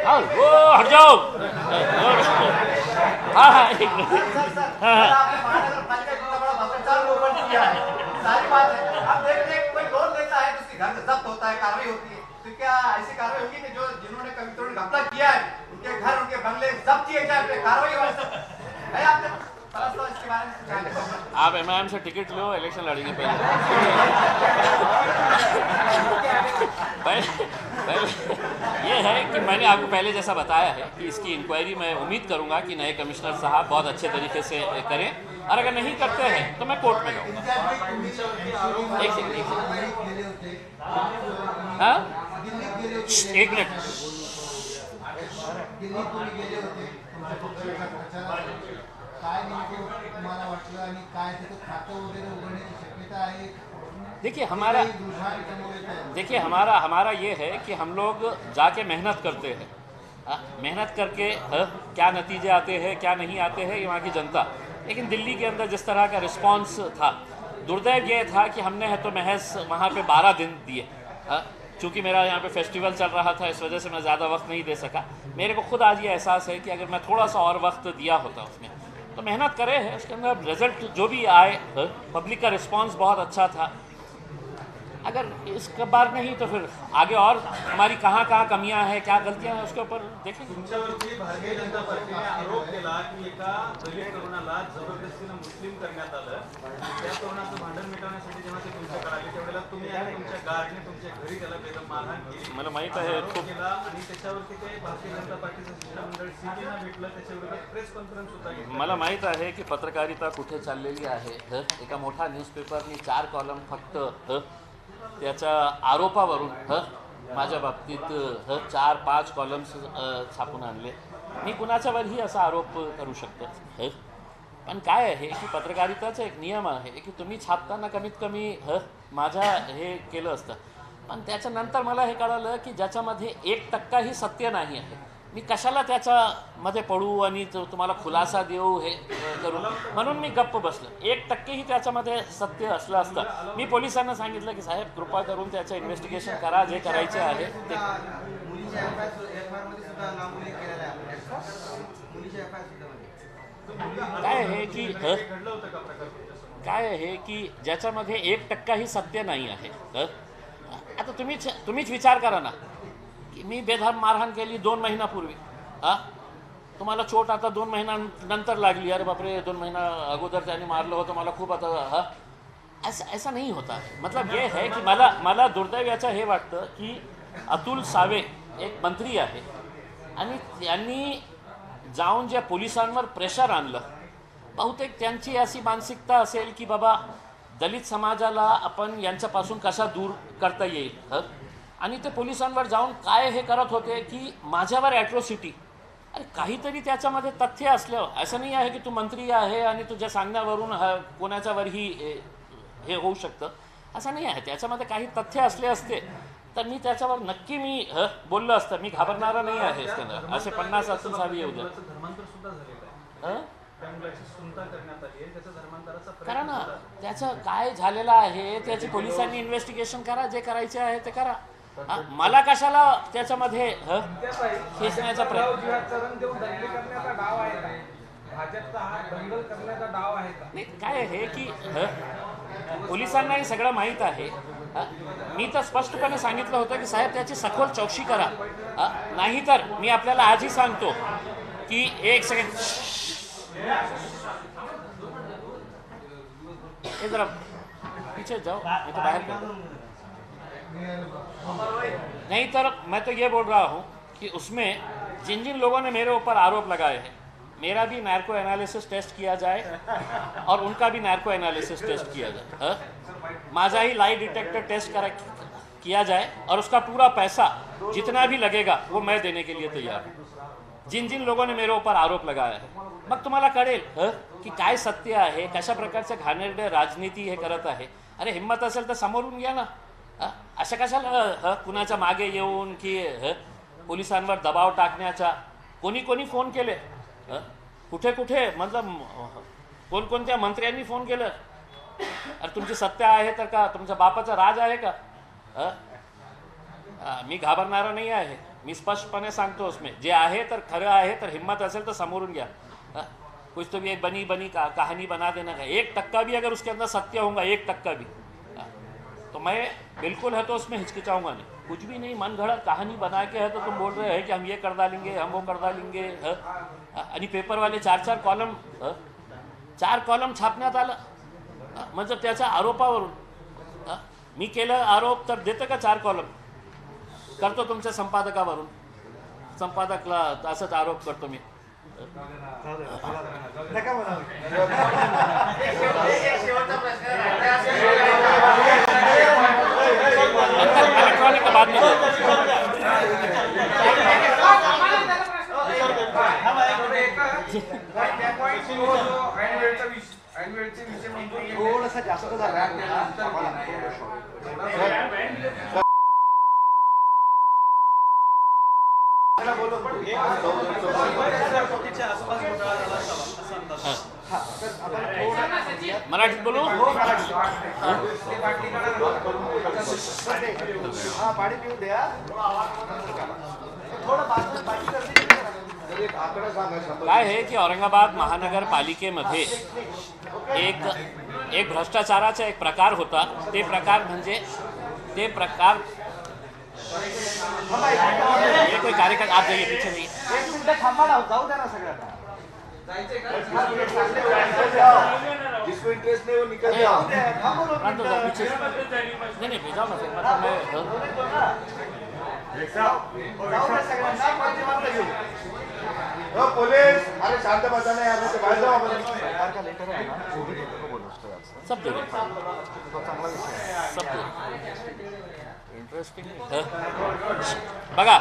हाँ वो हट जाओ. हाँ हाँ एक मिनट. सारी बात है. अब देख देख कोई लोन लेता है तो उसके घर में जब्त होता है, कार्रवाई होती है. तो क्या ऐसी कार्रवाई होगी कि जो जिन्होंने कविता में घपला किया है उनके घर उनके बंगले जब्त किए जाए, कार्रवाई हो? है आपने इसके बारे में कुछ जानकारी? आप एमआईएम से टिकट लो, इलेक्शन लड़ेंगे पहले. ये है कि मैंने आपको पहले जैसा बताया है कि इसकी इंक्वायरी मैं उम्मीद करूंगा कि नए कमिश्नर साहब बहुत अच्छे तरीके से करें, और अगर नहीं करते हैं तो मैं कोर्ट में जाऊंगा. एक सेकंड. हाँ एक मिनट. दिल्लीत तुम्ही गेले होते, तुमच्या पक्षाच्या प्रचारासाठी काय नेमकं तुम्हाला वाटलं आणि काय तिथं खातं वगैरे उघडण्याची शक्यता आहे? देखिए हमारा ये है कि हम लोग जाके मेहनत करते हैं. मेहनत करके क्या नतीजे आते हैं क्या नहीं आते हैं ये वहाँ की जनता. लेकिन दिल्ली के अंदर जिस तरह का रिस्पांस था, दुर्दैव ये था कि हमने है तो महज वहाँ पे 12 दिन दिए. चूँकि मेरा यहाँ पे फेस्टिवल चल रहा था इस वजह से मैं ज़्यादा वक्त नहीं दे सका. मेरे को खुद आज ये एहसास है कि अगर मैं थोड़ा सा और वक्त दिया होता उसमें तो मेहनत करे है उसके अंदर रिजल्ट जो भी आए, पब्लिक का रिस्पांस बहुत अच्छा था. अगर इस बार नहीं तो फिर आगे और हमारी कहाँ कमियां हैं क्या गलतियां हैं उसके ऊपर देखेंगे. तुमच्यावरती भारतीय जनता पार्टीने आरोप केला की एका दलित तरुणाला जबरदस्तीनं मुस्लिम करण्यात आलं. त्या तरुणाचं भांडण मिटवण्यासाठी जेव्हा ते तुमच्याकडे आले त्यावेळेला तुम्ही आणि तुमच्या गार्डने तुमच्या घरी त्याला बेदम मारहाण केली. मला माहित आहे आरोप खूप. केला आणि त्याच्यावरती ते भारतीय जनता पार्टीचं शिष्टमंडळ सीबीआयला भेटलं, त्याच्याविरोधात प्रेस कॉन्फरन्स सुद्धा घेतली. मला माहीत आहे की पत्रकारिता कुठे चाललेली आहे. एका मोठा न्यूजपेपरनी 4 कॉलम फक्त त्याच्या आरोपावरून माझ्या बाबतीत 4-5 कॉलम्स छापून आणले. मी कुणाच्यावरही असा आरोप करू शकतो. पण काय आहे की पत्रकारिताचा एक नियम आहे की तुम्ही छापताना कमीत कमी माझ्या हे केलं असतं. पण त्याच्यानंतर मला हे कळालं की ज्याच्यामध्ये 1% सत्य नाही आहे, मी कशाला त्याच्यामध्ये पडू आणि तुम्हाला खुलासा देऊ हे करू, म्हणून मी गप्प बसलो. 1% त्याच्यामध्ये सत्य असलं असतं मी पोलिसांना सांगितलं की साहेब कृपा करून त्याचं इन्व्हेस्टिगेशन करा, जे करायचे आहे ते. काय आहे की ज्याच्यामध्ये 1% सत्य नाही आहे. आता तुम्हीच विचार करा ना की मी बेधर्म मारहाण केली 2 महिन्यापूर्वी. तुम्हाला चोट आता 2 महिन्यानंतर लागली. अरे बापरे 2 महिना अगोदर त्याने मारलं होतं मला खूप आता. ऐसा नहीं होता है. मतलब ये है की मला दुर्दैव याचं हे वाटतं की अतुल सावे एक मंत्री आहे आणि त्यांनी जाऊन ज्या पोलिसांवर प्रेशर आणलं, बहुतेक त्यांची अशी मानसिकता असेल की बाबा दलित समाजाला आपण यांच्यापासून कसा दूर करता येईल. आणि ते पोलिसांवर जाऊन काय हे करत होते की माझ्यावर ॲट्रोसिटी. अरे काहीतरी त्याच्यामध्ये तथ्य असलं. असं नाही आहे की तू मंत्री आहे आणि तुझ्या सांगण्यावरून कोणाच्यावरही हे होऊ शकतं, असं नाही आहे. त्याच्यामध्ये काही तथ्य असले असते तर मी त्याच्यावर नक्की मी बोललो असतं. मी घाबरणारा नाही आहे. असे 50 असून सावी येऊ द्या. धर्मांतर सुद्धा झालेलं आहे. त्या मुलाची सुनता करण्यात आली आहे, त्याचा धर्मांतराचा करा प्रयत्न ना. सुद्धा आहे. त्याचं काय झालेलं आहे त्याची पोलिसांनी इन्व्हेस्टिगेशन करा, जे करायचे आहे ते करा. मला कशाला त्याच्यामध्ये खेचण्याचा प्रयत्न. नाही काय आहे की पोलिसांनाही सगळं माहीत आहे. मी तर स्पष्टपणे सांगितलं होतं की साहेब त्याची सखोल चौकशी करा. नाहीतर मी आपल्याला आजही सांगतो की एक सेकंड जरा पीछे जाओ, मैं तो बाहर कर. नहीं तो मैं तो ये बोल रहा हूँ कि उसमें जिन जिन लोगों ने मेरे ऊपर आरोप लगाए हैं, मेरा भी नार्को एनालिसिस टेस्ट किया जाए और उनका भी नार्को एनालिसिस टेस्ट किया जाए, माझाही लाई डिटेक्टर टेस्ट किया जाए और उसका पूरा पैसा जितना भी लगेगा वो मैं देने के लिए तैयार हूँ. जिन जिन लोगों ने मेरे ऊपर आरोप लगाया है, मग तुम्हाला कळेल की काय सत्य आहे, कशा प्रकारचं घाणेरडे राजनीती हे करत आहे. अरे हिम्मत असेल तर समोरून घ्या ना. अशा कशाला कुणाच्या मागे येऊन की पोलिसांवर दबाव टाकण्याचा. कोणी कोणी फोन केले, कुठे कुठे मतलब कोणकोणत्या मंत्र्यांनी फोन केलं. अरे तुमची सत्य आहे तर का तुमच्या बापाचा राज आहे का. मी घाबरणारा नाही आहे. मी स्पष्टपणे सांगतो उसमें जे आहे तर खरं आहे तर हिम्मत असेल तर समोरून घ्या. कुछ तो भी एक बनी बनी कहानी बना देना है. 1% भी अगर उसके अंदर सत्य होगा, 1% भी, तो मैं बिल्कुल है तो उसमें हिचकिचाऊंगा नहीं. कुछ भी नहीं, मन घड़त कहानी बना के है तो तुम बोल रहे हैं कि हम ये कर डालेंगे, हम वो कर डालेंगे. आणि पेपरवाले 4 कॉलम छापण्यात आलं. म्हणजे त्याच्या आरोपावरून मी केलं आरोप तर देतं का 4 कॉलम. करतो तुमच्या संपादकावरून, संपादकला असंच आरोप करतो मी. नका म्हणावं. इलेक्ट्रॉनिक का बाद में थोडासा जास्त झाला. मराठीत बोलू. हा पाणी पिऊ द्या. काय आहे की औरंगाबाद महानगरपालिकेमध्ये एक भ्रष्टाचाराचा एक प्रकार होता. ते प्रकार ये कोई कार्यक्रम आप जाइए पीछे नहीं. एक मिनिट थांबा ना, जाऊ द्या ना सगळ्यांना. जिसको इंटरेस्ट नहीं वो निकल नहीं, जाओ. प्रांत जाओ पीछे. नहीं भेजाओ ना फिर मतलब मैं जाऊ द्या सगळ्यांना. पाणी मारलं घेऊ. पोलीस अरे शांत बसा यार, नाही तर बाहेर जाऊ आपण. सरकार का लेटर आहे ना, चोरी को बोलो उसको यार. सब दे देंगे. तो चांगला विषय आहे. सब दे देंगे. इंटरेस्टिंग. बघा,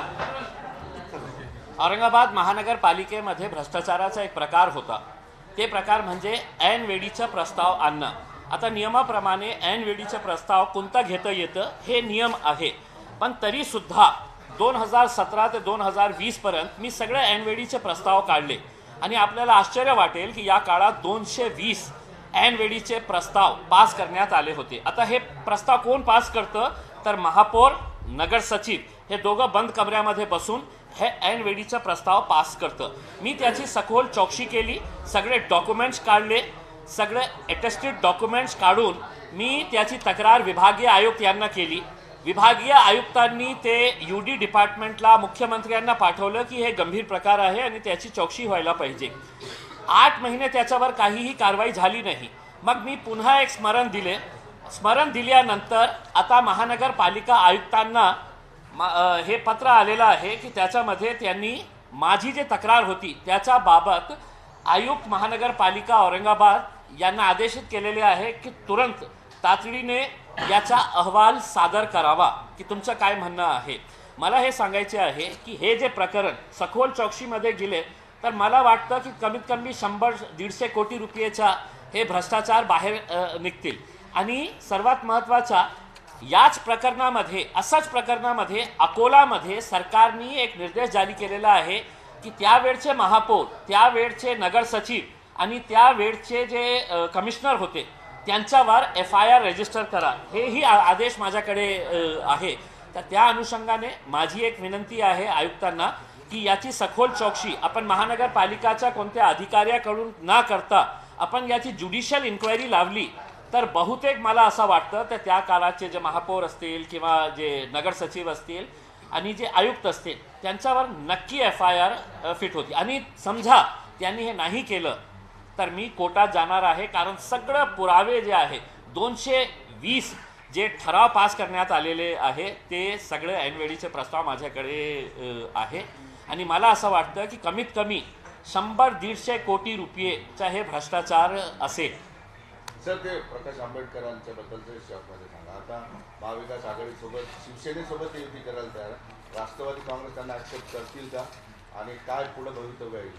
औरंगाबाद महानगरपालिकेमध्ये भ्रष्टाचाराचा एक प्रकार होता. ते प्रकार म्हणजे ऐन वेळीचा प्रस्ताव आणणं. आता नियमाप्रमाणे ऐन वेळीचा प्रस्ताव कोणता घेता येतं हे नियम आहे. पण तरीसुद्धा 2017 ते 2020 पर्यंत मी सगळे ऐन वेळीचे प्रस्ताव काढले. आणि आपल्याला आश्चर्य वाटेल की या काळात 220 ऐन वेळीचे प्रस्ताव पास करण्यात आले होते. आता हे प्रस्ताव कोण पास करतं तर महापौर, नगर सचिव हे दोघं बंद कमऱ्यामध्ये बसून हे ऐन वेळीचा प्रस्ताव पास करतं. मी त्याची सखोल चौकशी केली, सगळे डॉक्युमेंट्स काढले, सगळे अटेस्टेड डॉक्युमेंट्स काढून मी त्याची तक्रार विभागीय आयुक्त यांना केली. विभागीय आयुक्तांनी ते UD डिपार्टमेंटला मुख्यमंत्र्यांना पाठवलं की हे गंभीर प्रकार आहे आणि त्याची चौकशी व्हायला पाहिजे. 8 महिने त्याच्यावर काहीही कारवाई झाली नाही. मग मी पुन्हा एक स्मरण दिल्यानंतर आता महानगरपालिका आयुक्तांना हे पत्र आलेलं आहे की त्याच्यामध्ये त्यांनी माझी जे तक्रार होती त्याच्या बाबत आयुक्त महानगरपालिका औरंगाबाद यांना आदेशित केलेले आहे की तुरंत तातडीने याचा अहवाल सादर करावा की तुमचं काय म्हणणं आहे. मला हे सांगायचे आहे की हे जे प्रकरण सखोल चौकशीमध्ये गेले तर मला वाटतं की कमीत कमी 100-150 कोटी रुपयेचा हे भ्रष्टाचार बाहेर निघतील. आणि सर्वात महत्त्वाचा याच प्रकरणामध्ये असाच प्रकरणामध्ये अकोलामध्ये सरकारने एक निर्देश जारी केलेला आहे की त्यावेळचे महापौर, त्यावेळचे नगर सचिव आणि त्यावेळचे जे कमिशनर होते त्यांच्यावर FIR रजिस्टर करा. हेही आदेश माझ्याकडे आहे. तर त्या अनुषंगाने माझी एक विनंती आहे आयुक्तांना की याची सखोल चौकशी आपण महानगरपालिकाच्या कोणत्या अधिकाऱ्याकडून न करता आपण याची ज्युडिशियल इन्क्वायरी लावली तर बहुतेक मला असं वाटतं तर त्या काळाचे जे महापौर असतील किंवा जे नगर सचिव असतील आणि जे आयुक्त असतील त्यांच्यावर नक्की FIR फिट होती. आणि समजा त्यांनी हे नाही केलं तर मी कोर्टात जाणार आहे. कारण सगळे पुरावे जे आहे 220 जे ठराव पास करण्यात आलेले आहे ते सगळे ऐनवेळीचे प्रस्ताव माझ्याकडे आहे. आणि मला असं वाटतं की कमीत कमी 100-150 कोटी रुपयेचा हे भ्रष्टाचार असेल. सर, ते प्रकाश आंबेडकरांच्या बद्दलचं शॉकमध्ये सांगा. आता महाविकास आघाडीसोबत शिवसेनेसोबत ते युती करायला तयार आहे. राष्ट्रवादी काँग्रेस त्यांना ॲक्सेप्ट करतील का आणि काय पुढं भवितव्य आहे?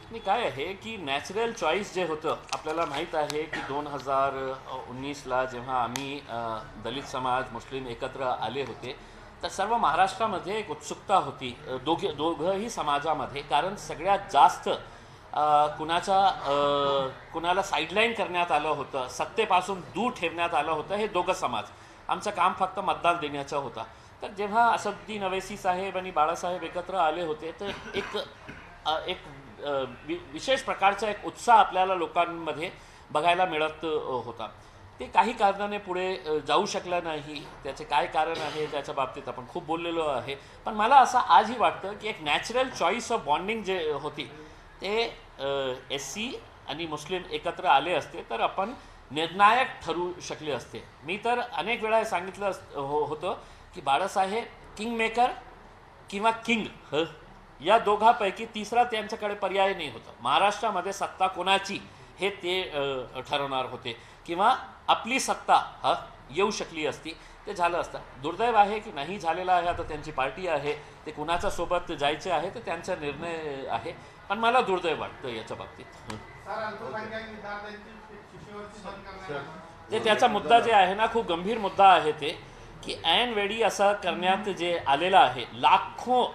आणि काय आहे की नॅचरल चॉईस जे होतं, आपल्याला माहीत आहे की 2019ला जेव्हा आम्ही दलित समाज मुस्लिम एकत्र आले होते तर सर्व महाराष्ट्रामध्ये एक उत्सुकता होती दोघंही समाजामध्ये, कारण सगळ्यात जास्त कुणाला साईडलाईन करण्यात आलं होतं, सत्तेपासून दूर ठेवण्यात आलं होतं, हे दोघं समाज. आमचं काम फक्त मतदान देण्याचं होतं. तर जेव्हा असदुद्दीन अवैसी साहेब आणि बाळासाहेब एकत्र आले होते तर एक विशेष प्रकारचा एक उत्साह आपल्याला लोकांमध्ये बघायला मिळत होता. ते काही कारणाने पुढे जाऊ शकलं नाही. त्याचे काय कारण आहे त्याच्या बाबतीत आपण खूप बोललेलो आहे. पण मला असं आजही वाटतं की एक नॅचरल चॉईस ऑफ बॉन्डिंग जे होती ते SC आणि मुस्लिम एकत्र आले असते तर आपण निर्णायक ठरू शकले असते. मी तर अनेक वेळा सांगितलं होतं की बाळासाहेब किंगमेकर किंवा किंग या दोघांपैकी तिसरा त्यांच्याकडे पर्याय नाही होता. महाराष्ट्रामध्ये सत्ता कोणाची हे ते ठरवणार होते किंवा आपली सत्ता येऊ शकली असती, ते झालं असतं. दुर्दैव आहे की नाही झालेलं आहे. आता त्यांची पार्टी आहे, ते कुणाच्या सोबत जायचे आहे तर त्यांचा निर्णय आहे. पण मला दुर्दैव वाटतं याच्या बाबतीत. ते त्याचा मुद्दा जे आहे ना, खूप गंभीर मुद्दा आहे ते की ऐन वेळी असं करण्यात जे आलेलं आहे. लाखो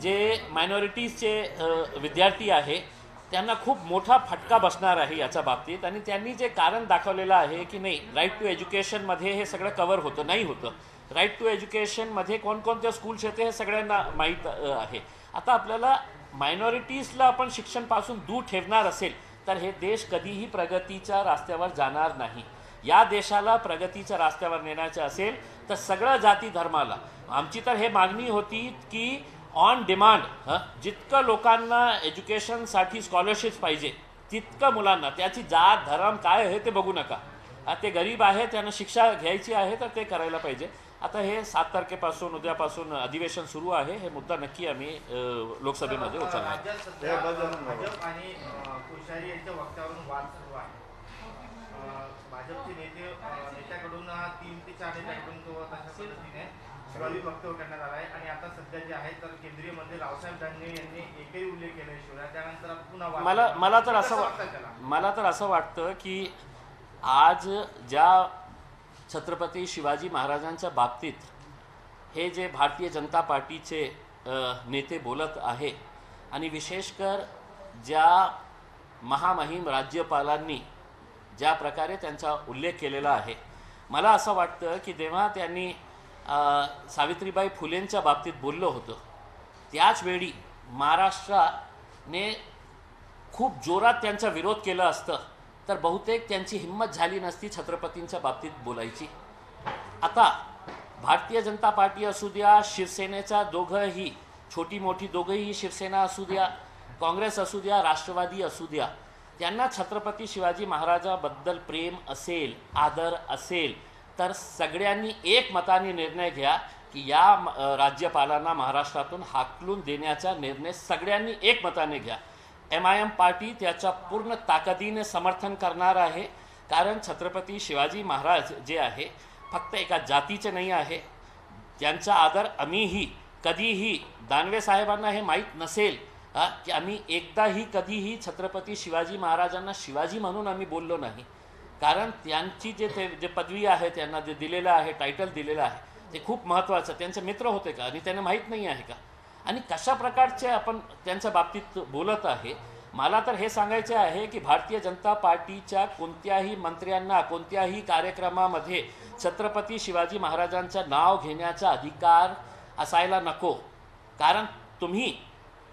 जे मायनॉरिटीजचे विद्यार्थी आहे त्यांना खूप मोठा फटका बसणार आहे याच्या बाबतीत. आणि त्यांनी जे कारण दाखवलेलं आहे की नाही, राईट टू एज्युकेशनमध्ये हे सगळं कवर होतं, नाही होतं. राईट टू एज्युकेशनमध्ये कोणकोणत्या स्कूल्स येते हे सगळ्यांना माहीत आहे. आता आपल्याला मायनॉरिटीजला आपण शिक्षणापासून दूर ठेवणार असेल तर हे देश कधीही प्रगतीच्या रस्त्यावर जाणार नाही. या देशाला प्रगतीच्या रस्त्यावर नेण्याचे असेल तर सगळ्या जाती धर्माला, आमची तर हे मागणी होती की ऑन डिमांड जितकं लोकांना एज्युकेशनसाठी स्कॉलरशिप्स पाहिजे तितकं मुलांना, त्याची जात धर्म काय आहे ते बघू नका. ते गरीब आहे, त्यांना शिक्षा घ्यायची आहे तर ते करायला पाहिजे. आता हे 7 तारखेपासून उद्यापासून अधिवेशन सुरू आहे. हे मुद्दा नक्की आम्ही लोकसभेमध्ये उचलणार. भाजप आणि कोश्यारी यांच्या वक्त्यावरून वाद सुरू आहे. भाजपचे नेत्याकडून 3 ते 4 नेत्याकडून तो तशा पद्धतीने शिवाजी वक्तव्य करण्यात आला आहे. आणि आता सध्या जे आहे तर केंद्रीय मंत्री रावसाहेब दानवे यांनी एकही उल्लेख केला शिवराय, त्यानंतर पुन्हा मला तर असं वाटतं की आज ज्या छत्रपती शिवाजी महाराजांच्या बाबतीत हे जे भारतीय जनता पार्टीचे नेते बोलत आहे आणि विशेषकर ज्या महामहिम राज्यपालांनी ज्या प्रकारे त्यांचा उल्लेख केलेला आहे, मला असं वाटतं की जेव्हा त्यांनी सावित्रीबाई फुलेंच्या बाबतीत बोललं होतं त्याचवेळी महाराष्ट्राने खूप जोरात त्यांचा विरोध केला असतं तर बहुतेक त्यांची हिंमत झाली नसती छत्रपतींच्या बाबतीत बोलायची. आता भारतीय जनता पार्टी असू द्या, शिवसेनेचा दोघंही छोटी मोठी दोघंही शिवसेना असू द्या, काँग्रेस असू द्या, राष्ट्रवादी असू द्या, त्यांना छत्रपती शिवाजी महाराजाबद्दल प्रेम असेल, आदर असेल तर सगळ्यांनी एकमताने निर्णय घ्या की या राज्यपालांना महाराष्ट्रातून हाकलून देण्याचा निर्णय सगळ्यांनी एकमताने घ्या. MIM पार्टी त्याच्या पूर्ण ताकदीने समर्थन करणार आहे. कारण छत्रपती शिवाजी महाराज जे आहे फक्त एका जातीचे नाही आहे. त्यांचा आदर आम्हीही कधीही, दानवे साहेबांना हे माहीत नसेल की आम्ही एकदाही कधीही छत्रपती शिवाजी महाराजांना शिवाजी म्हणून आम्ही बोललो नाही. कारण त्यांची जे पदवी आहे, त्यांना जे दिलेलं आहे, टायटल दिलेलं आहे ते खूप महत्त्वाचं. त्यांचे मित्र होते का आणि त्यांना माहीत नाही आहे का, आणि कशा प्रकारचे आपण त्यांच्या बाबतीत बोलत आहे. मला तर हे सांगायचे आहे की भारतीय जनता पार्टीच्या कोणत्याही मंत्र्यांना कोणत्याही कार्यक्रमामध्ये छत्रपती शिवाजी महाराजांचं नाव घेण्याचा अधिकार असायला नको. कारण तुम्ही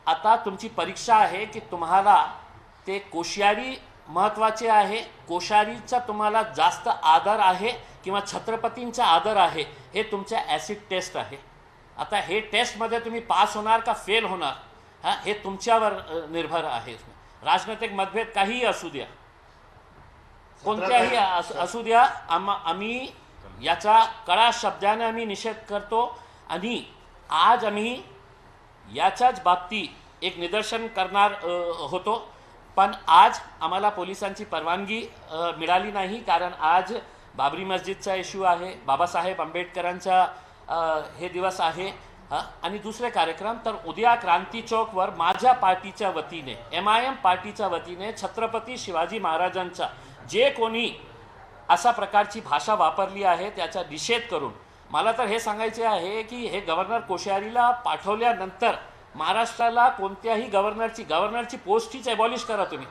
आता तुमची परीक्षा आहे की तुम्हाला ते कोश्यारी महत्त्वाचे आहे, कोश्यारीचा तुम्हाला जास्त आदर आहे किंवा छत्रपतींचा आदर आहे, हे तुमच्या ॲसिड टेस्ट आहे. आता हे टेस्टमध्ये तुम्ही पास होणार का फेल होणार हे तुमच्यावर निर्भर आहे. राजनैतिक मतभेद काहीही असू द्या, कोणत्याही असू द्या, आम्ही याचा कडा शब्दाने आम्ही निषेध करतो. आणि आज आम्ही याच्याच बाबतीत एक निदर्शन करणार होतो, पण आज आम्हाला पोलिसांची परवानगी मिळाली नाही, कारण आज बाबरी मस्जिदचा इश्यू आहे, बाबासाहेब आंबेडकरांचा हे दिवस आहे आणि दुसरे कार्यक्रम. तर उद्या क्रांती चौकवर माझ्या पार्टीच्या वतीने, MIM पार्टीच्या वतीने छत्रपती शिवाजी महाराजांचा जे कोणी अशा प्रकारची भाषा वापरली आहे त्याचा निषेध करून मला तर हे सांगायचे आहे की हे गव्हर्नर कोश्यारीला पाठवल्यानंतर महाराष्ट्राला कोणत्याही गव्हर्नरची पोस्टच ॲबॉलिश करा तुम्ही.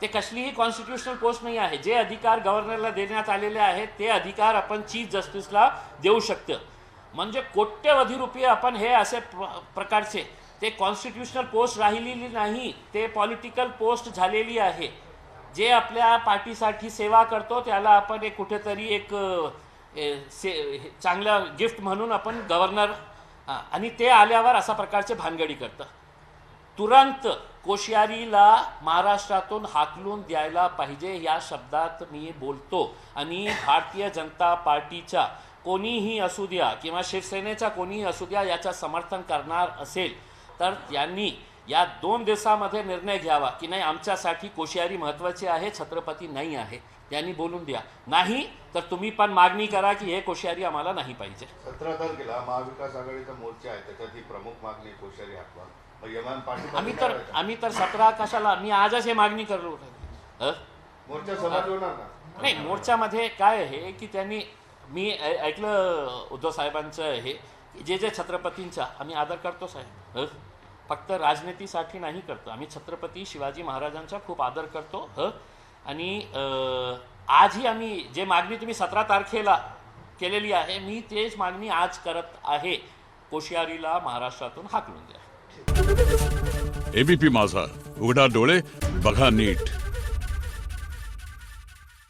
ते कसलीही कॉन्स्टिट्युशनल पोस्ट नाही आहे. जे अधिकार गव्हर्नरला देण्यात आलेले आहेत ते अधिकार आपण चीफ जस्टिसला देऊ शकतो. म्हणजे कोट्यवधी रुपये आपण हे असे प्रकारचे ते कॉन्स्टिट्युशनल पोस्ट राहिलेली नाही, ते पॉलिटिकल पोस्ट झालेली आहे. जे आपल्या पार्टीसाठी सेवा करतो त्याला आपण एक कुठेतरी एक चांगलं गिफ्ट म्हणून आपण गव्हर्नर आणि ते आल्यावर अशा प्रकारचे भानगडी करतं. तुरंत कोश्यारीला महाराष्ट्रातून हाकलून द्यायला पाहिजे या शब्दात मी बोलतो. आणि भारतीय जनता पार्टीच्या कोणीही असू द्या किंवा शिवसेनेचा कोणीही असू द्या याचं समर्थन करणार असेल तर त्यांनी या 2 दिवसामध्ये निर्णय घ्यावा की नाही, आमच्यासाठी कोश्यारी महत्त्वाचे आहे, छत्रपती नाही आहे. त्यांनी बोलून द्या. नाही तर तुम्ही पण मागणी करा की हे कोश्यारी आम्हाला नाही पाहिजे. 17 तारखेला महाविकास आघाडीचा मोर्चा आहे, त्याच्यात ही प्रमुख मागणी कोश्यारी हटवा. मग MIM पार्टी आम्ही तर 17 कशाला, मी आजच हे मागणी करलो. मोर्चा सहभागी होणार ना? नाही, मोर्चामध्ये काय आहे की त्यांनी, मी ऐकलं उद्धव साहेबांचं हे जे छत्रपतींचा आम्ही आदर करतो साहेब, फक्त राजनीतीसाठी नाही करतो. आम्ही छत्रपती शिवाजी महाराजांचा खूप आदर करतो. आणि आजही आम्ही जे मागणी तुम्ही 17 तारखेला केलेली आहे, मी तेच मागणी आज करत आहे, कोश्यारीला महाराष्ट्रातून हाकलून द्या. ABP माझा, उघडा डोळे बघा नीट.